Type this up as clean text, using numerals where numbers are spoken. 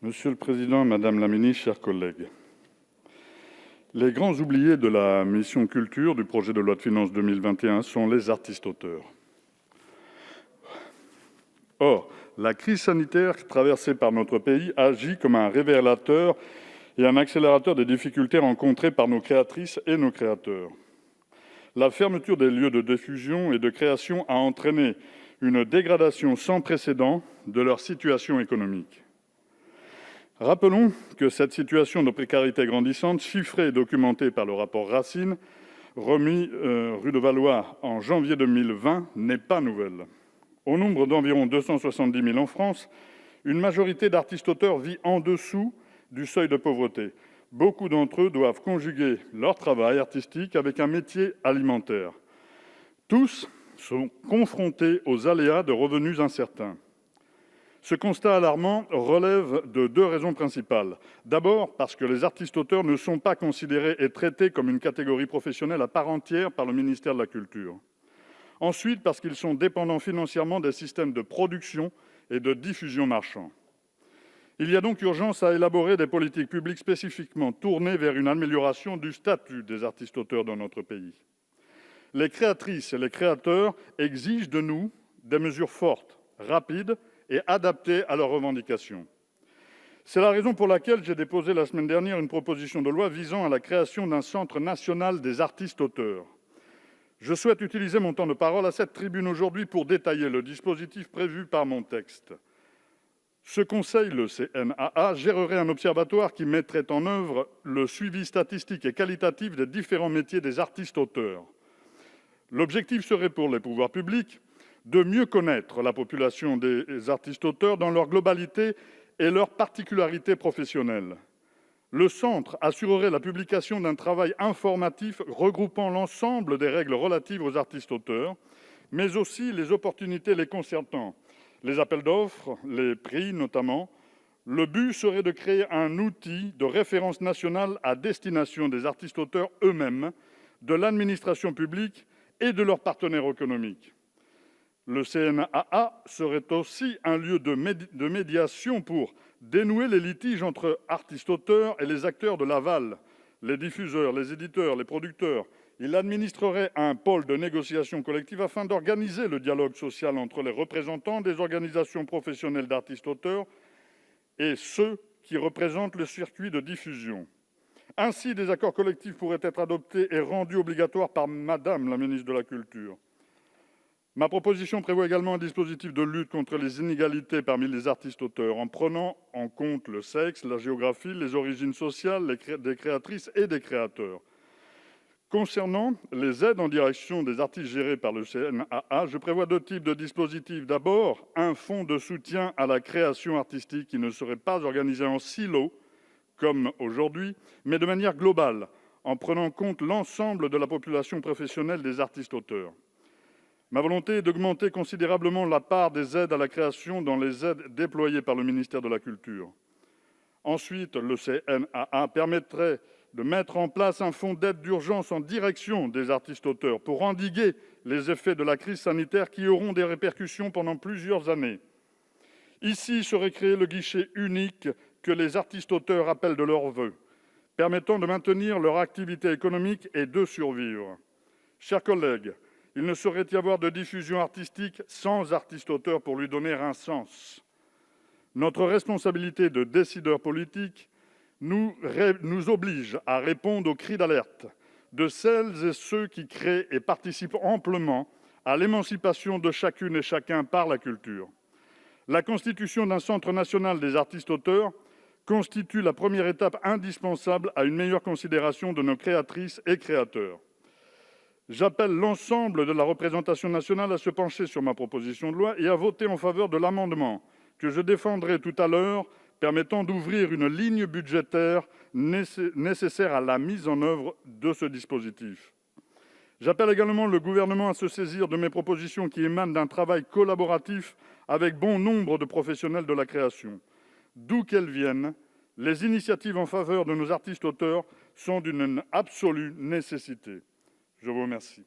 Monsieur le président, madame la ministre, chers collègues, les grands oubliés de la mission culture du projet de loi de finances 2021 sont les artistes-auteurs. Or, la crise sanitaire traversée par notre pays agit comme un révélateur et un accélérateur des difficultés rencontrées par nos créatrices et nos créateurs. La fermeture des lieux de diffusion et de création a entraîné une dégradation sans précédent de leur situation économique. Rappelons que cette situation de précarité grandissante, chiffrée et documentée par le rapport Racine, remis rue de Valois en janvier 2020, n'est pas nouvelle. Au nombre d'environ 270 000 en France, une majorité d'artistes-auteurs vit en dessous du seuil de pauvreté. Beaucoup d'entre eux doivent conjuguer leur travail artistique avec un métier alimentaire. Tous sont confrontés aux aléas de revenus incertains. Ce constat alarmant relève de deux raisons principales. D'abord, parce que les artistes-auteurs ne sont pas considérés et traités comme une catégorie professionnelle à part entière par le ministère de la Culture. Ensuite, parce qu'ils sont dépendants financièrement des systèmes de production et de diffusion marchands. Il y a donc urgence à élaborer des politiques publiques spécifiquement tournées vers une amélioration du statut des artistes-auteurs dans notre pays. Les créatrices et les créateurs exigent de nous des mesures fortes, rapides et adaptées à leurs revendications. C'est la raison pour laquelle j'ai déposé la semaine dernière une proposition de loi visant à la création d'un centre national des artistes-auteurs. Je souhaite utiliser mon temps de parole à cette tribune aujourd'hui pour détailler le dispositif prévu par mon texte. Ce conseil, le CNAA, gérerait un observatoire qui mettrait en œuvre le suivi statistique et qualitatif des différents métiers des artistes-auteurs. L'objectif serait pour les pouvoirs publics de mieux connaître la population des artistes-auteurs dans leur globalité et leurs particularités professionnelles. Le centre assurerait la publication d'un travail informatif regroupant l'ensemble des règles relatives aux artistes-auteurs, mais aussi les opportunités les concernant, les appels d'offres, les prix notamment. Le but serait de créer un outil de référence nationale à destination des artistes-auteurs eux-mêmes, de l'administration publique et de leurs partenaires économiques. Le CNAA serait aussi un lieu de médiation pour dénouer les litiges entre artistes-auteurs et les acteurs de l'aval, les diffuseurs, les éditeurs, les producteurs. Il administrerait un pôle de négociation collective afin d'organiser le dialogue social entre les représentants des organisations professionnelles d'artistes-auteurs et ceux qui représentent le circuit de diffusion. Ainsi, des accords collectifs pourraient être adoptés et rendus obligatoires par Madame la ministre de la Culture. Ma proposition prévoit également un dispositif de lutte contre les inégalités parmi les artistes-auteurs en prenant en compte le sexe, la géographie, les origines sociales des créatrices et des créateurs. Concernant les aides en direction des artistes gérés par le CNAA, je prévois deux types de dispositifs. D'abord, un fonds de soutien à la création artistique qui ne serait pas organisé en silo, comme aujourd'hui, mais de manière globale, en prenant en compte l'ensemble de la population professionnelle des artistes-auteurs. Ma volonté est d'augmenter considérablement la part des aides à la création dans les aides déployées par le ministère de la Culture. Ensuite, le CNAA permettrait de mettre en place un fonds d'aide d'urgence en direction des artistes-auteurs pour endiguer les effets de la crise sanitaire qui auront des répercussions pendant plusieurs années. Ici serait créé le guichet unique que les artistes-auteurs appellent de leurs vœux, permettant de maintenir leur activité économique et de survivre. Chers collègues, il ne saurait y avoir de diffusion artistique sans artiste-auteur pour lui donner un sens. Notre responsabilité de décideurs politiques nous oblige à répondre aux cris d'alerte de celles et ceux qui créent et participent amplement à l'émancipation de chacune et chacun par la culture. La constitution d'un centre national des artistes-auteurs constitue la première étape indispensable à une meilleure considération de nos créatrices et créateurs. J'appelle l'ensemble de la représentation nationale à se pencher sur ma proposition de loi et à voter en faveur de l'amendement que je défendrai tout à l'heure, permettant d'ouvrir une ligne budgétaire nécessaire à la mise en œuvre de ce dispositif. J'appelle également le Gouvernement à se saisir de mes propositions qui émanent d'un travail collaboratif avec bon nombre de professionnels de la création. D'où qu'elles viennent, les initiatives en faveur de nos artistes-auteurs sont d'une absolue nécessité. Je vous remercie.